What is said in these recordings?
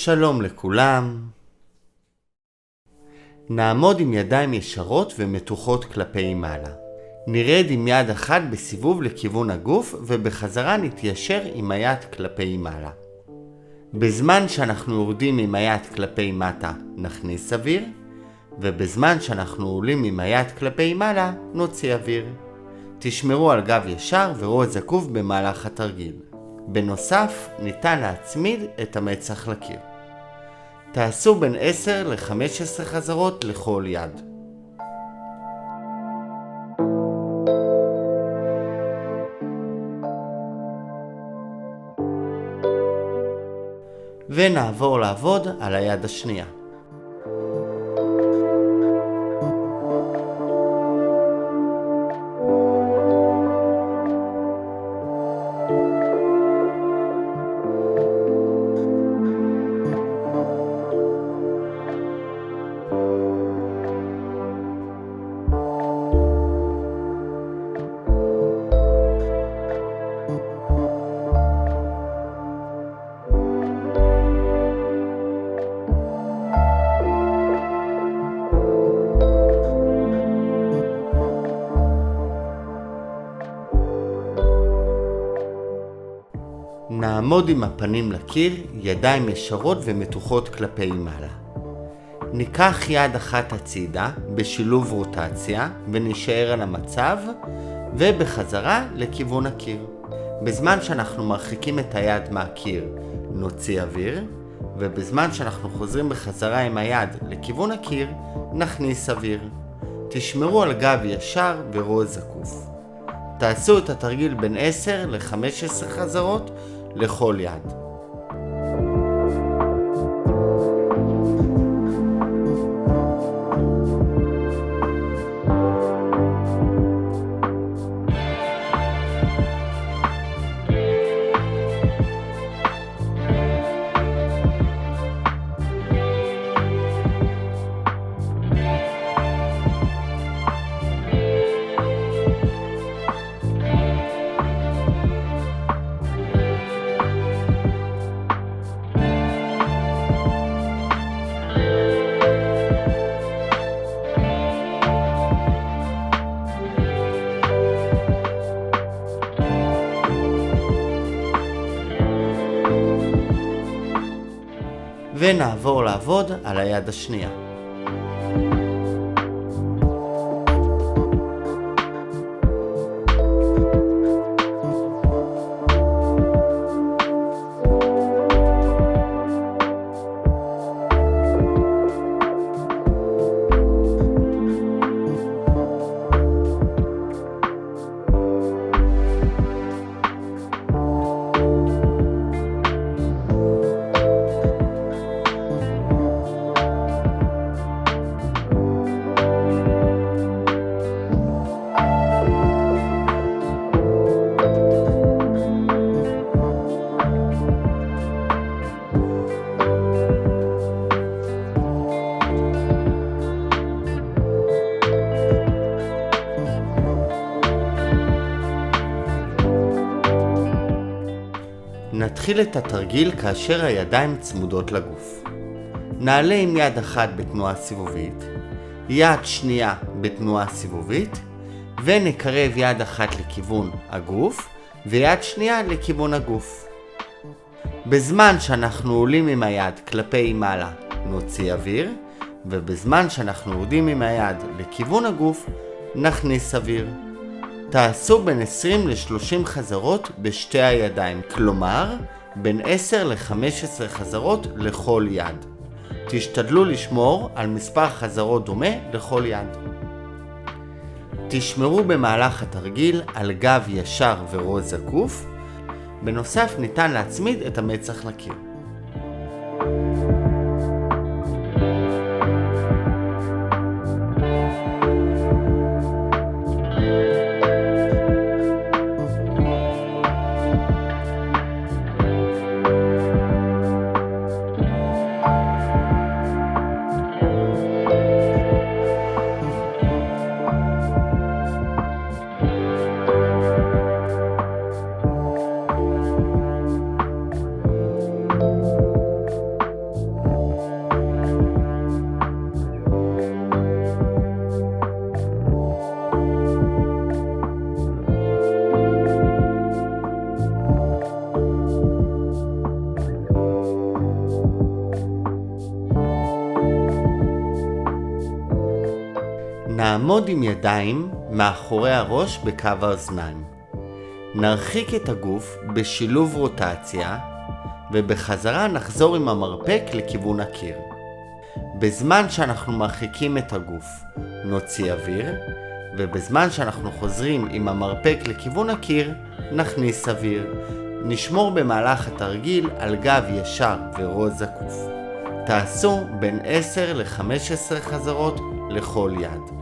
שלום לכולם. נעמוד עם ידיים ישרות ומתוחות כלפי מעלה. נרד עם יד אחת בסיבוב לכיוון הגוף ובחזרה נתיישר עם היד כלפי מעלה. בזמן שאנחנו יורדים עם היד כלפי מטה נכניס אוויר, ובזמן שאנחנו עולים עם היד כלפי מעלה נוציא אוויר. תשמרו על גב ישר וראש זקוף במהלך התרגיל. בנוסף, ניתן להצמיד את המצח לקיר. תעשו בין 10 ל-15 חזרות לכל יד. ונעבור לעבוד על היד השנייה. נעמוד עם הפנים לקיר, ידיים ישרות ומתוחות כלפי מעלה. ניקח יד אחת הצידה בשילוב רוטציה ונשאר על המצב ובחזרה לכיוון הקיר. בזמן שאנחנו מרחיקים את היד מהקיר נוציא אוויר, ובזמן שאנחנו חוזרים בחזרה עם היד לכיוון הקיר נכניס אוויר. תשמרו על גב ישר וראש זקוף. תעשו את התרגיל בין 10 ל-15 חזרות לכל יד. ונעבור לעבוד על היד השנייה. נתחיל את התרגיל כאשר הידיים צמודות לגוף. נעלה עם יד אחת בתנועה סיבובית, יד שנייה בתנועה סיבובית, ונקרב יד אחת לכיוון הגוף ויד שנייה לכיוון הגוף. בזמן שאנחנו עולים עם היד כלפי מעלה נוציא אוויר, ובזמן שאנחנו יורדים עם היד לכיוון הגוף נכניס אוויר. תעשו בין 20 ל-30 חזרות בשתי הידיים, כלומר בין 10 ל-15 חזרות לכל יד. תשתדלו לשמור על מספר חזרות דומה לכל יד. תשמרו במהלך התרגיל על גב ישר וראש זקוף. בנוסף ניתן להצמיד את המצח לקיר. נעמוד עם ידיים מאחורי הראש בקו האוזניים. נרחיק את הגוף בשילוב רוטציה, ובחזרה נחזור עם המרפק לכיוון הקיר. בזמן שאנחנו מרחיקים את הגוף, נוציא אוויר, ובזמן שאנחנו חוזרים עם המרפק לכיוון הקיר, נכניס אוויר. נשמור במהלך התרגיל על גב ישר וראש זקוף. תעשו בין 10 ל-15 חזרות לכל יד.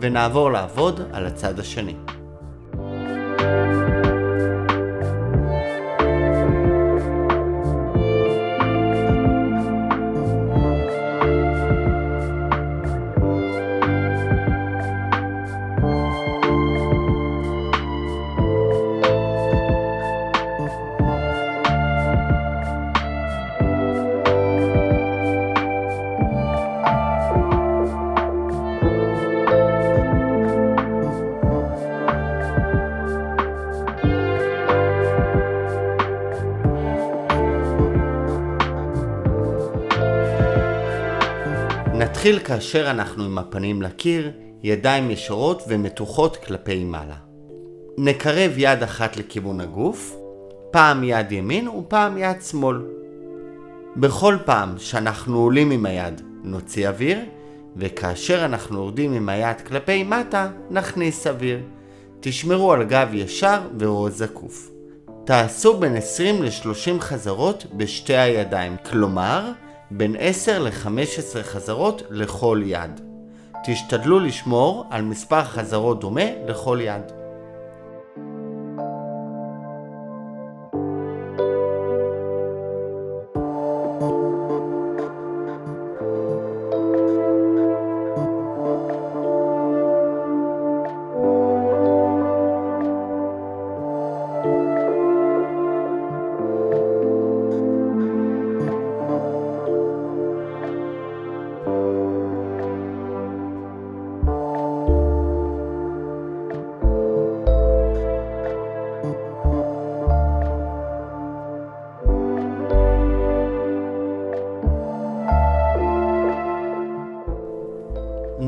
ונעבור לעבוד על הצד השני. נתחיל כאשר אנחנו עם הפנים לקיר, ידיים ישרות ומתוחות כלפי מעלה. נקרב יד אחת לכיוון הגוף, פעם יד ימין ופעם יד שמאל. בכל פעם שאנחנו עולים עם היד נוציא אוויר, וכאשר אנחנו יורדים עם היד כלפי מטה נכניס אוויר. תשמרו על גב ישר וראש זקוף. תעשו בין 20 ל-30 חזרות בשתי הידיים, כלומר בין 10 ל-15 חזרות לכל יד. תשתדלו לשמור על מספר חזרות דומה לכל יד.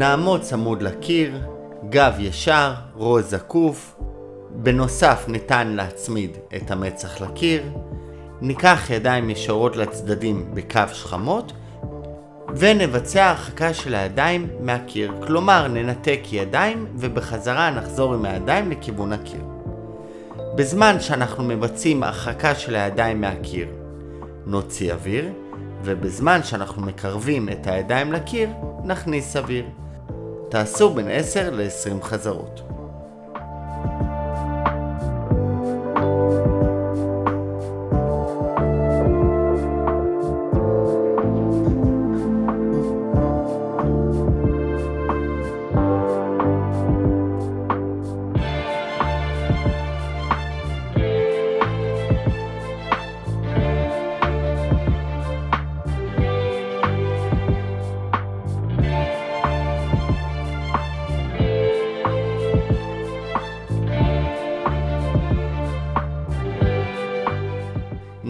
נעמוד צמוד לקיר, גב ישר, ראש זקוף. בנוסף ניתן להצמיד את המצח לקיר. ניקח ידיים ישרות לצדדים בקו שכמות ונבצע הרחקה של הידיים מהקיר, כלומר ננתק ידיים ובחזרה נחזור עם הידיים לכיוון הקיר. בזמן שאנחנו מבצעים הרחקה של הידיים מהקיר נוציא אוויר, ובזמן שאנחנו מקרבים את הידיים לקיר נכניס אוויר. תעשו בין 10 ל-20 חזרות.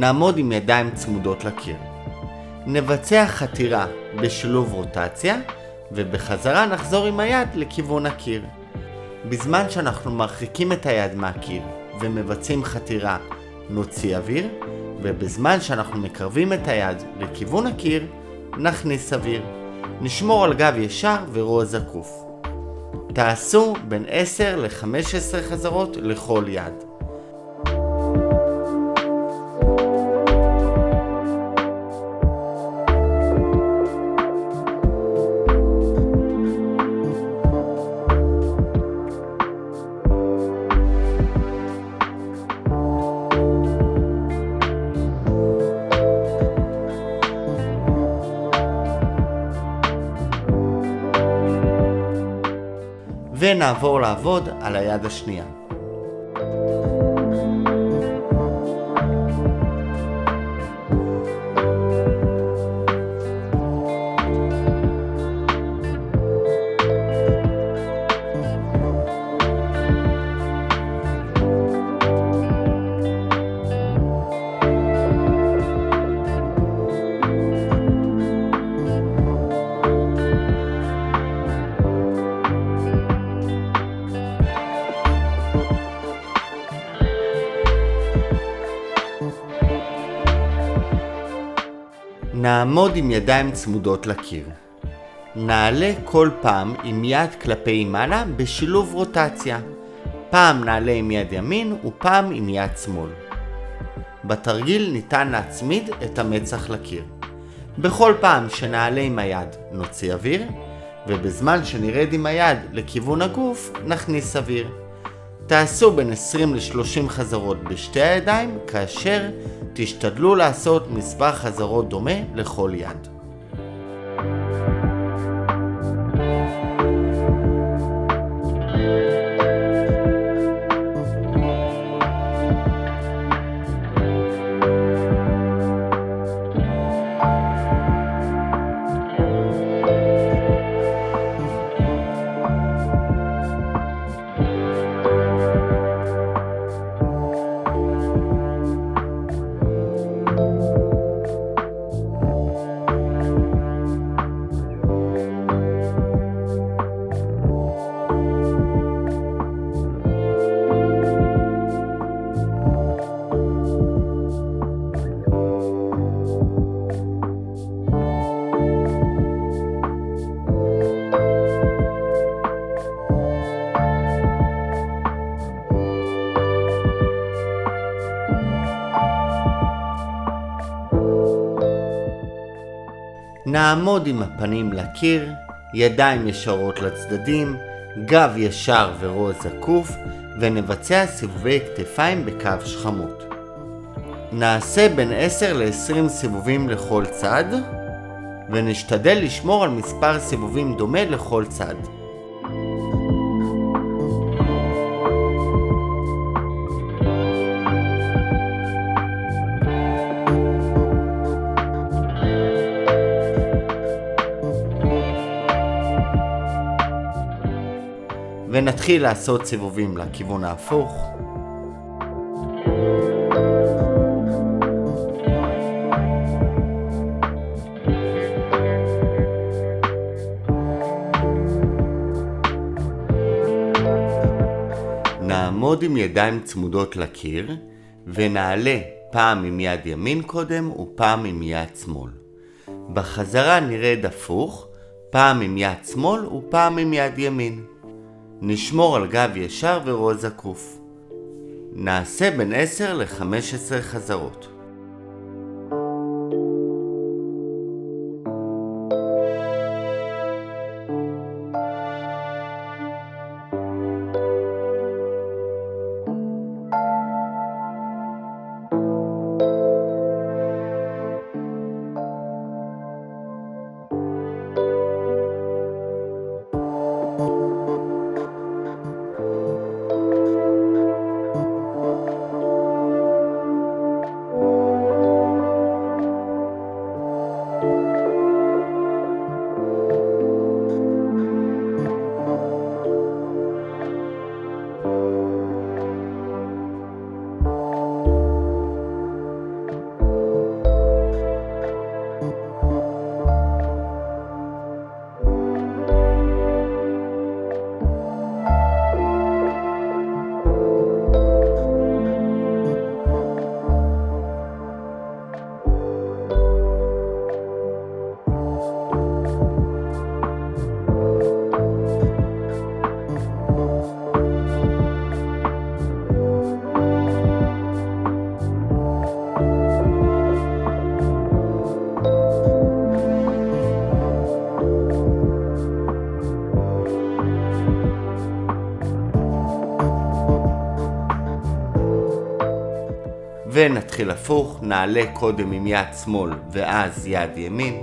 נעמוד עם ידיים צמודות לקיר. נבצע חתירה בשילוב רוטציה, ובחזרה נחזור עם היד לכיוון הקיר. בזמן שאנחנו מרחיקים את היד מהקיר ומבצעים חתירה נוציא אוויר, ובזמן שאנחנו מקרבים את היד לכיוון הקיר נכניס אוויר. נשמור על גב ישר וראש זקוף. תעשו בין 10 ל-15 חזרות לכל יד. ונעבור לעבוד על היד השנייה. נעמוד עם ידיים צמודות לקיר. נעלה כל פעם עם יד כלפי מעלה בשילוב רוטציה. פעם נעלה עם יד ימין ופעם עם יד שמאל. בתרגיל ניתן להצמיד את המצח לקיר. בכל פעם שנעלה עם היד נוציא אוויר, ובזמן שנרד עם היד לכיוון הגוף נכניס אוויר. תעשו בין 20 ל-30 חזרות בשתי הידיים, כאשר תשתדלו לעשות מספר חזרות דומה לכל יד. נעמוד עם הפנים לקיר, ידיים ישרות לצדדים, גב ישר וראש זקוף, ונבצע סיבובי כתפיים בקו שכמות. נעשה בין 10 ל-20 סיבובים לכל צד, ונשתדל לשמור על מספר סיבובים דומה לכל צד. ונתחיל לעשות סיבובים לכיוון ההפוך. נעמוד עם ידיים צמודות לקיר, ונעלה פעם עם יד ימין קודם ופעם עם יד שמאל. בחזרה נרד הפוך, פעם עם יד שמאל ופעם עם יד ימין. נשמור על גב ישר וראש זקוף. נעשה בין 10 ל-15 חזרות. ונתחיל הפוך, נעלה קודם עם יד שמאל ואז יד ימין.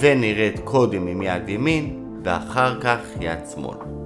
ונרד קודם עם יד ימין ואחר כך יד שמאל.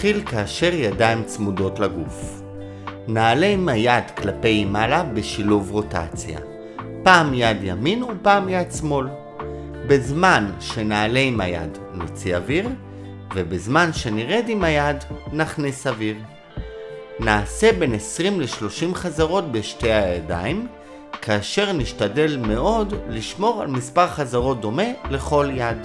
נתחיל כאשר ידיים צמודות לגוף. נעלה עם היד כלפי מעלה בשילוב רוטציה. פעם יד ימין ופעם יד שמאל. בזמן שנעלה עם היד נוציא אוויר, ובזמן שנרד עם היד נכניס אוויר. נעשה בין 20 ל-30 חזרות בשתי הידיים, כאשר נשתדל מאוד לשמור על מספר חזרות דומה לכל יד.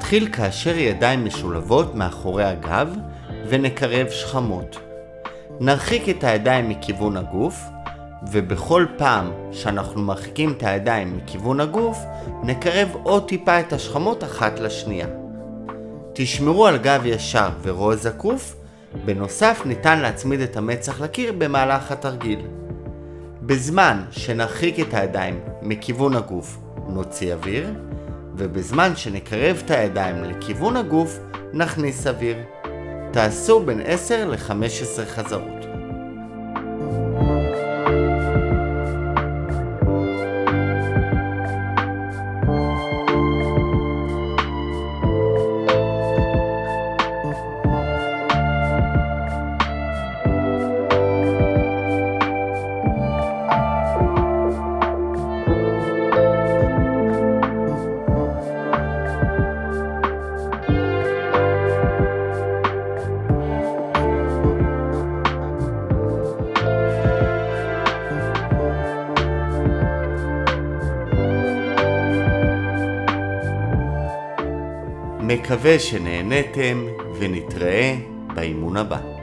נתחיל כאשר ידיים משולבות מאחורי הגב ונקרב שכמות. נרחיק את הידיים מכיוון הגוף, ובכל פעם שאנחנו מרחיקים את הידיים מכיוון הגוף, נקרב עוד טיפה את השכמות אחת לשנייה. תשמרו על גב ישר וראש זקוף, בנוסף ניתן להצמיד את המצח לקיר במהלך התרגיל. בזמן שנרחיק את הידיים מכיוון הגוף נוציא אוויר, ובזמן שנקרב את הידיים לכיוון הגוף נכניס אוויר. תעשו בין 10 ל-15 חזרות. מקווה שנהנתם ונתראה באימון הבא.